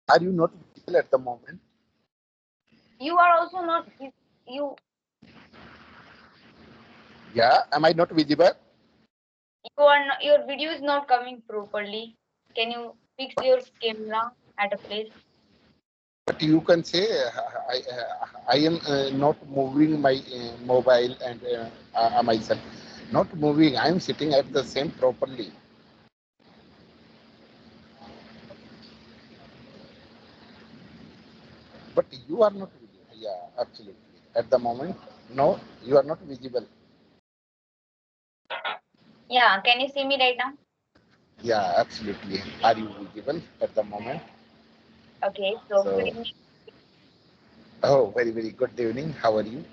Are you not visible at the moment? You are also not you Yeah, am I not visible? you are not, your video is not coming properly. Can you fix your camera at a place? But you can say I am not moving my mobile and myself. Not moving. I am sitting at the same properly. But you are not visible. Yeah, absolutely. At the moment, no, you are not visible. Yeah, can you see me right now? Yeah, absolutely. Are you visible at the moment? Okay, so good So, evening. oh, very, very good evening. How are you?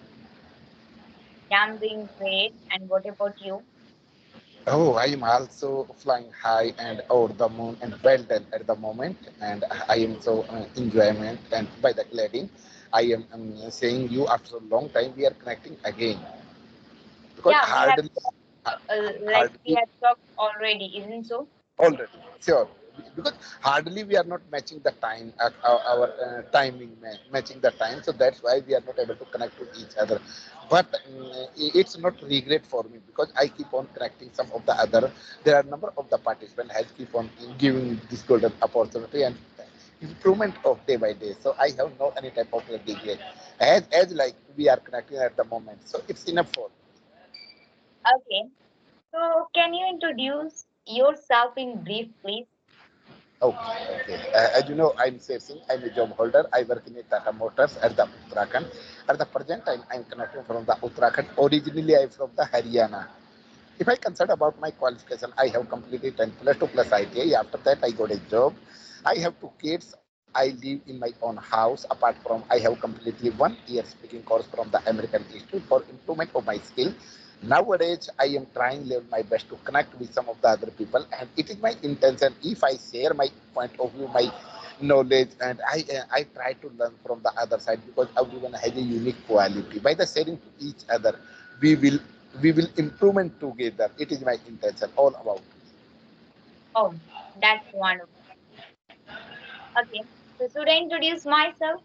Yeah, I'm doing great. And what about you? Oh, I am also flying high and over the moon and well done at the moment, and I am so enjoyment and by the gliding, I am saying you after a long time we are connecting again because Yeah, hardly, we hardly have talked already, isn't so? already sure because hardly we are not matching the time our timing matching the time, so that's why we are not able to connect with each other. But it's not regret for me because I keep on connecting some of the other. There are number of the participants has keep on giving this golden opportunity and improvement of day by day, so I have no any type of regret as like we are connecting at the moment, so it's enough for me. Okay. So can you introduce yourself in brief, please? Okay, okay. As you know, I'm Sher Singh. I'm a job holder. I work in a Tata Motors at the Uttarakhand. At the present time, I'm connecting from the Uttarakhand. Originally, I'm from the Haryana. If I consider about my qualification, I have completed 10 plus 2 plus ITI. After that, I got a job. I have two kids. I live in my own house. Apart from, I have completely 1 year speaking course from the American Institute for improvement of my skill. Nowadays, I am trying my best to connect with some of the other people, and it is my intention. If I share my point of view, my knowledge, and I try to learn from the other side because everyone has a unique quality. By the sharing to each other, we will we will improvement together. It is my intention all about. Oh, that's wonderful. Okay. So should I introduce myself?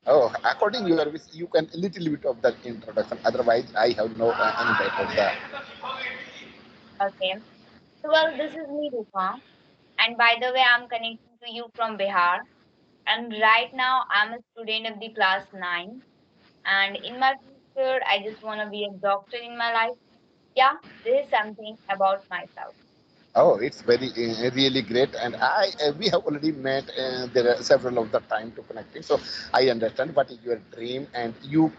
Oh, according to your wish, you can a little bit of that introduction. Otherwise, I have no any type of the. Okay. So well, this is me, Rupa. And by the way, I'm connecting to you from Bihar. And right now, I'm a student of the class 9. And in my future, I just want to be a doctor in my life. Yeah, this is something about myself. Oh, it's very really great, and I we have already met. There are several of the time to connecting, so I understand what is your dream, and you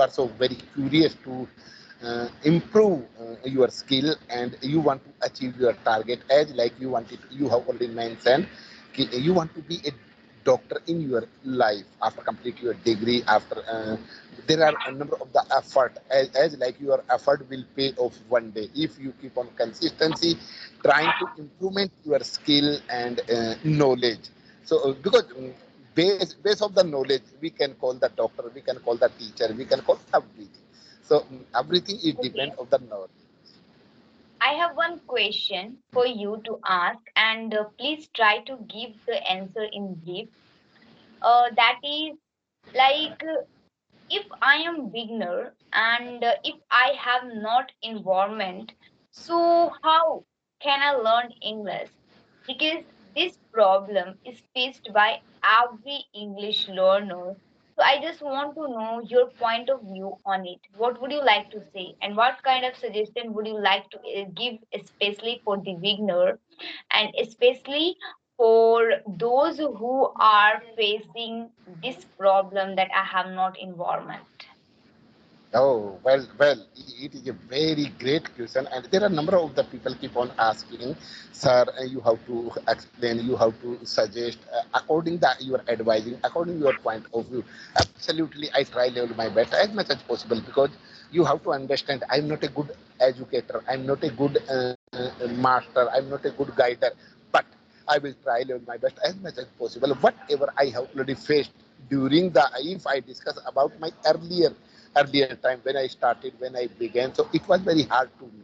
are so very curious to improve your skill, and you want to achieve your target as like you wanted. You have already mentioned you want to be a doctor in your life after complete your degree. After there are a number of the effort as like your effort will pay off one day if you keep on consistency trying to implement your skill and knowledge. So because base of the knowledge, we can call the doctor, we can call the teacher, we can call everything. So everything is Okay. depend of the knowledge. I have one question for you to ask, and please try to give the answer in brief. That is like if I am beginner and if I have not environment, so how can I learn English? Because this problem is faced by every English learner. So I just want to know your point of view on it. What would you like to say, and what kind of suggestion would you like to give, especially for the beginner, and especially for those who are facing this problem that I have not environment. Oh, well, it is a very great question, and there are a number of the people keep on asking, sir, you have to explain, you have to suggest, according that you are advising, according to your point of view. Absolutely, I try level my best as much as possible because you have to understand, I'm not a good educator, I'm not a good master, I'm not a good guider, but I will try level my best as much as possible. Whatever I have already faced during the, if I discuss about my earlier time when I started, when I began. So it was very hard to me.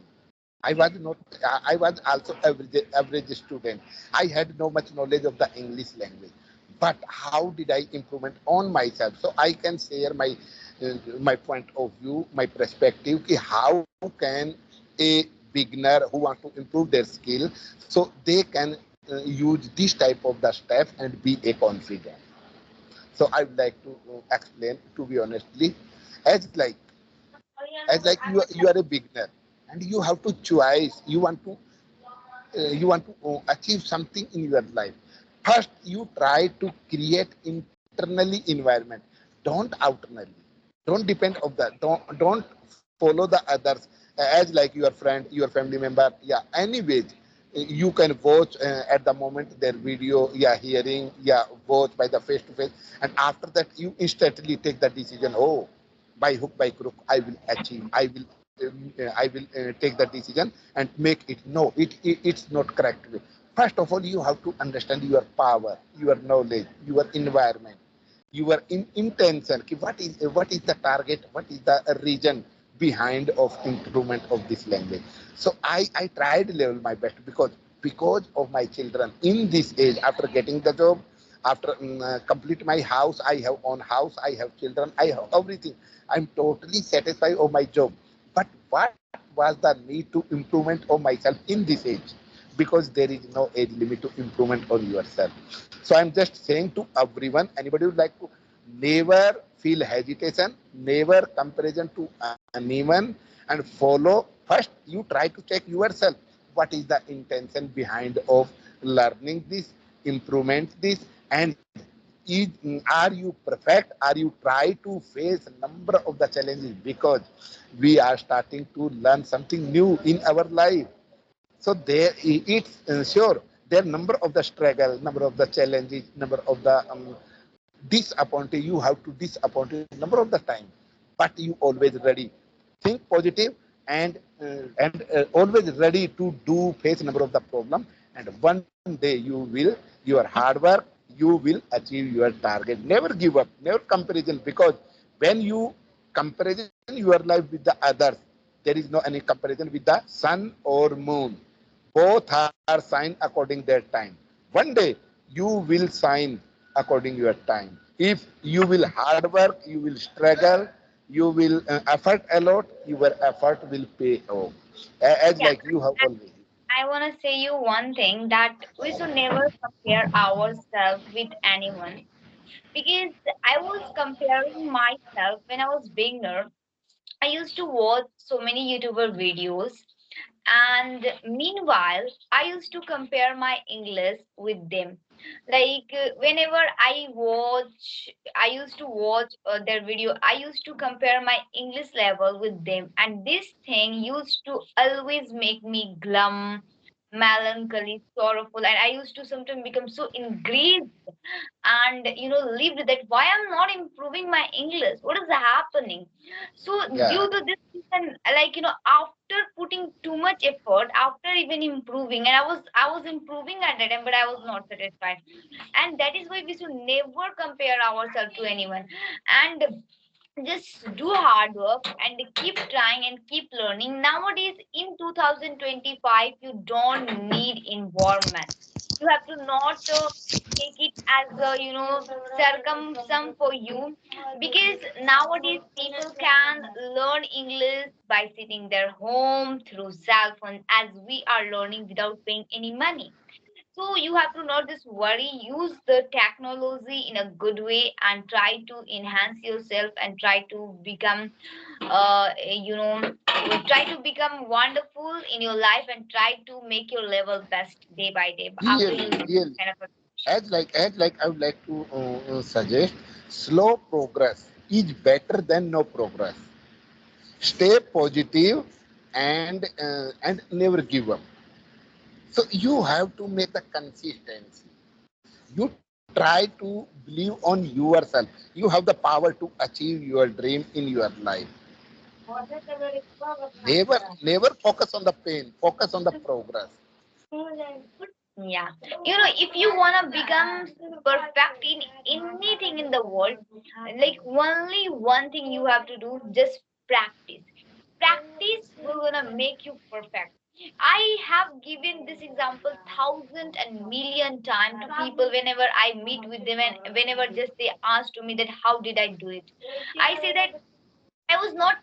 I was not. I was also average student. I had no much knowledge of the English language. but how did I improvement on myself? So I can share my point of view, my perspective. How can a beginner who want to improve their skill, so they can use this type of the steps and be a confident. So I would like to explain, to be honestly, as like you are a beginner and you have to choice. You want to achieve something in your life. First, you try to create internally environment. Don't outernally. Don't depend on that. Don't follow the others as like your friend, your family member. Yeah, anyways, you can watch at the moment their video. Yeah, hearing. Yeah, watch by the face to face, and after that, you instantly take the decision. Oh, by hook by crook, I will achieve. I will take the decision and make it. No, it's not correct way. First of all, you have to understand your power, your knowledge, your environment, your intention. What is the target? What is the reason behind of improvement of this language? So I tried level my best because of my children in this age. After getting the job, after complete my house, I have own house, I have children, I have everything. I'm totally satisfied of my job. But what was the need to improvement of myself in this age? Because there is no age limit to improvement on yourself. So I'm just saying to everyone, anybody would like to never feel hesitation, never comparison to anyone, and follow. First, you try to check yourself. What is the intention behind of learning this, improvement this, and are you perfect? Are you try to face number of the challenges? Because we are starting to learn something new in our life. So there, it's sure there are number of the struggle, number of the challenges, number of the disappointed. You have to disappoint it number of the time, but you always ready. Think positive and always ready to do face number of the problem. And one day you will your hard work. You will achieve your target. Never give up. Never comparison, because when you comparison your life with the others, there is no any comparison with the sun or moon. Both are signed according their time. One day you will sign according your time. If you will hard work, you will struggle, you will effort a lot, your effort will pay off. As Yeah, like you have always. I want to say you one thing that we should never compare ourselves with anyone, because I was comparing myself when I was beginner. I used to watch so many YouTuber videos, and meanwhile I used to compare my English with them. Like whenever I used to watch their video, I used to compare my English level with them, and this thing used to always make me glum, melancholy, sorrowful, and I used to sometimes become so enraged and lived that why I'm not improving my English, what is happening. So Yeah, due to this reason, like after putting too much effort, after even improving, and I was improving at that time, but I was not satisfied. And that is why we should never compare ourselves to anyone, and just do hard work and keep trying and keep learning. Nowadays in 2025, you don't need environment. You have to not take it as a circumsum for you, because nowadays people can learn English by sitting their home through cell phones, as we are learning without paying any money. So you have to not just worry, use the technology in a good way and try to enhance yourself and try to become, you know, try to become wonderful in your life and try to make your level best day by day after really, using this really. kind of application. As like I would like to suggest, slow progress is better than no progress. Stay positive and never give up. So you have to make the consistency. You try to believe on yourself. You have the power to achieve your dream in your life. Never focus on the pain. Focus on the progress. Yeah. If you want to become perfect in anything in the world, like only one thing you have to do, just practice. Practice will gonna make you perfect. I have given this example thousand and million times to people whenever I meet with them and whenever just they ask to me that how did I do it. I say that I was not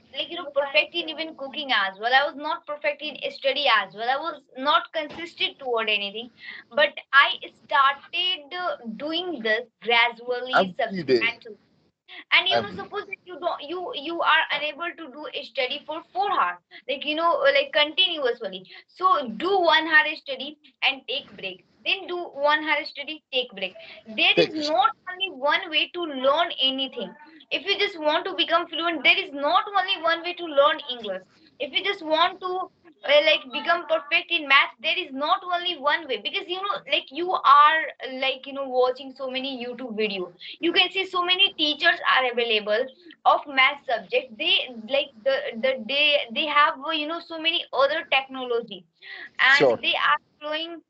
perfect in even cooking as well. I was not perfect in study as well. I was not consistent toward anything, but I started doing this gradually, Every day, substantially. And every suppose that you are unable to do a study for 4 hours, like continuously. So do 1 hour study and take break, then do 1 hour study, take break. There is text. not only one way to learn anything. If you just want to become fluent, there is not only one way to learn English. If you just want to become perfect in math, there is not only one way, because like you are watching so many YouTube videos. You can see so many teachers are available of math subject. They like they have so many other technology, and Sure. they are showing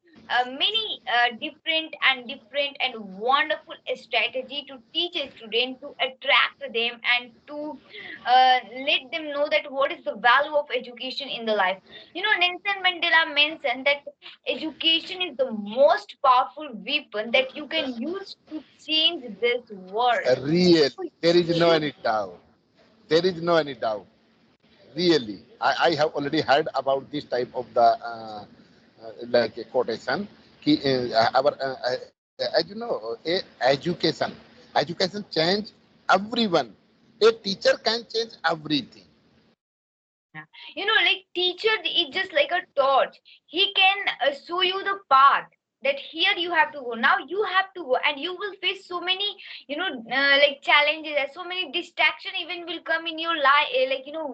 many different and wonderful strategy to teach a student, to attract them, and to let them know that what is the value of education in the life. Nelson Mandela mentioned that education is the most powerful weapon that you can use to change this world. Really, So there is no you any doubt. There is no any doubt. Really, I have already heard about this type of the like a quotation. Our as you know, education change everyone. A teacher can change everything. like teacher is just like a torch. He can show you the path, that here you have to go, now you have to go, and you will face so many challenges, and so many distraction even will come in your life,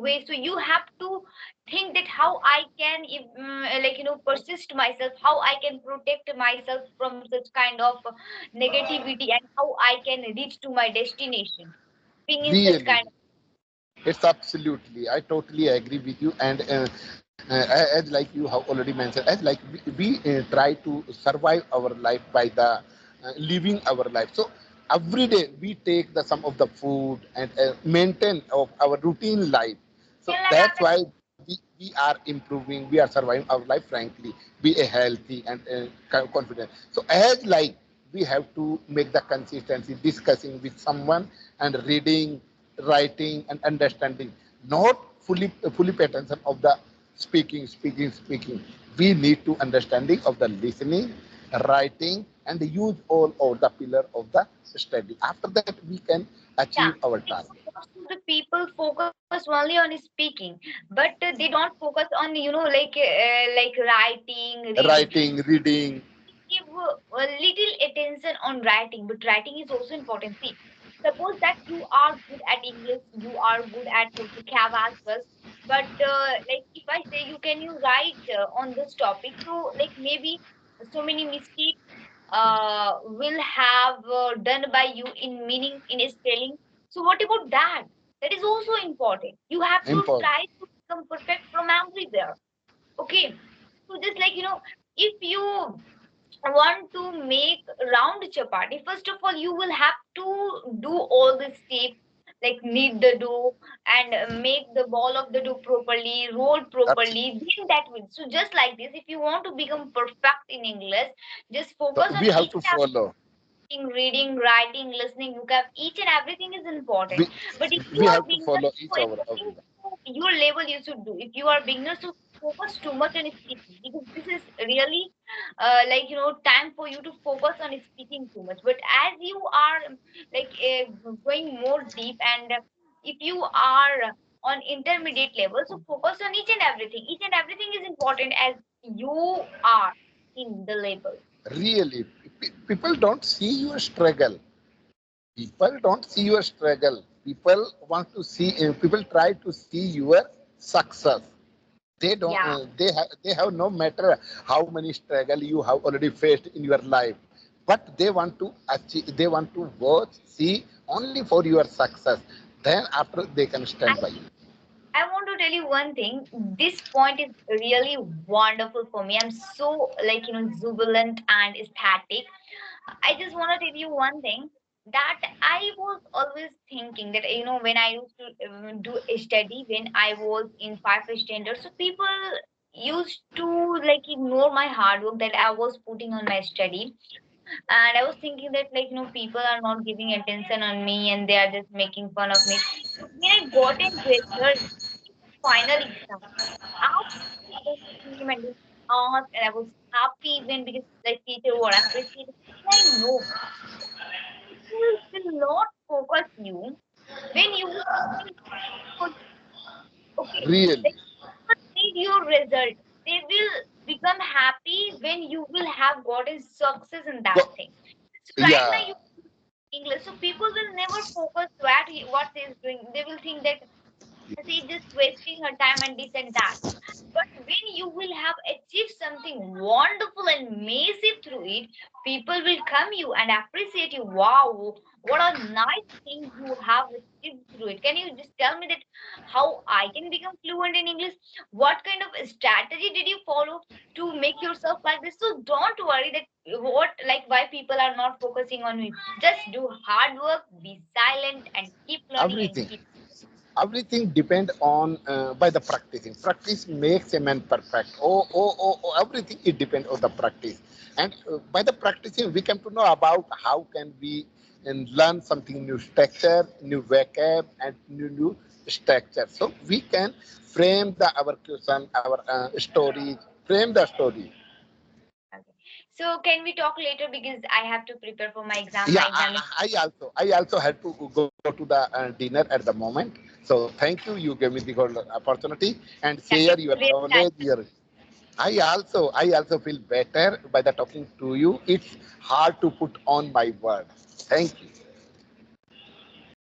way. So you have to think that how I can if, persist myself, how I can protect myself from such kind of negativity, and how I can reach to my destination being in such Really, kind it's absolutely. I totally agree with you. And as like you have already mentioned, as like we try to survive our life by the living our life. So every day we take the some of the food and maintain of our routine life. So that's why we are improving. We are surviving our life. Frankly, be a healthy and confident. So as like we have to make the consistency discussing with someone and reading, writing and understanding, not fully pay attention of the speaking. We need to understanding of the listening, writing and use all of the pillar of the study. After that we can achieve Yeah, our like target. most of the people focus only on speaking, but they don't focus on writing, reading. Writing, reading. Give a little attention on writing, but writing is also important. See, suppose that you are good at English, you are good at vocab as well, but like if I say you can you write on this topic, so like maybe so many mistakes will have done by you in meaning, in spelling. So what about that? That is also important. You have to Important. try to become perfect from everywhere. Okay. So just if you want to make round chapati, first of all you will have to do all the steps, like knead the dough and make the ball of the dough properly, roll Absolutely. properly, then that will. So just like this, if you want to become perfect in English, just So focus on we have each to and every follow. reading, writing, listening, vocab, each and everything is important. we But if you we are have to beginner, follow so each our according to your level, you should do. If you are beginner, so focus too much on speaking, because this is really time for you to focus on speaking too much. But as you are going more deep, and if you are on intermediate level, so focus on each and everything. Each and everything is important as you are in the level. really. People don't see your struggle. People don't see your struggle. People want to see, people try to see your success. They don't Yeah. they have no matter how many struggle you have already faced in your life, but they want to achieve, they want to watch, see only for your success. Then after they can stand by you. I want to tell you one thing. This point is really wonderful for me. I'm so jubilant and ecstatic. I just want to tell you one thing, that I was always thinking that when I used to do a study when I was in 5th standard. So people used to like ignore my hard work that I was putting on my study. And I was thinking that like people are not giving attention on me and they are just making fun of me. So when I got a result final exam, after and asked, and I was happy even because the teacher were appreciating. I know people will not focus you when you will think, okay, Really. they will need your result. They will become happy when you will have gotten success in that Go, thing. So right now yeah. you English, so people will never focus what he is doing. They will think that she's just wasting her time and this and that. But when you will have achieved something wonderful and massive through it, people will come you and appreciate you. Wow, what a nice thing you have achieved through it. Can you just tell me that how I can become fluent in English? What kind of strategy did you follow to make yourself like this? So don't worry that what like why people are not focusing on you. Just do hard work, be silent, and keep learning and Everything. keep. Everything depend on by the practicing. Practice makes a man perfect. Everything it depends on the practice. And by the practicing, we come to know about how can we and learn something new structure, new vocab, and new structure. So we can frame our question, our story, frame the story. Okay. So can we talk later because I have to prepare for my exam. Yeah, My exam is I also had to go to the dinner at the moment. So thank you. You gave me the good opportunity and yeah, share it's your great knowledge. time. Your I also feel better by the talking to you. It's hard to put on my word. Thank you.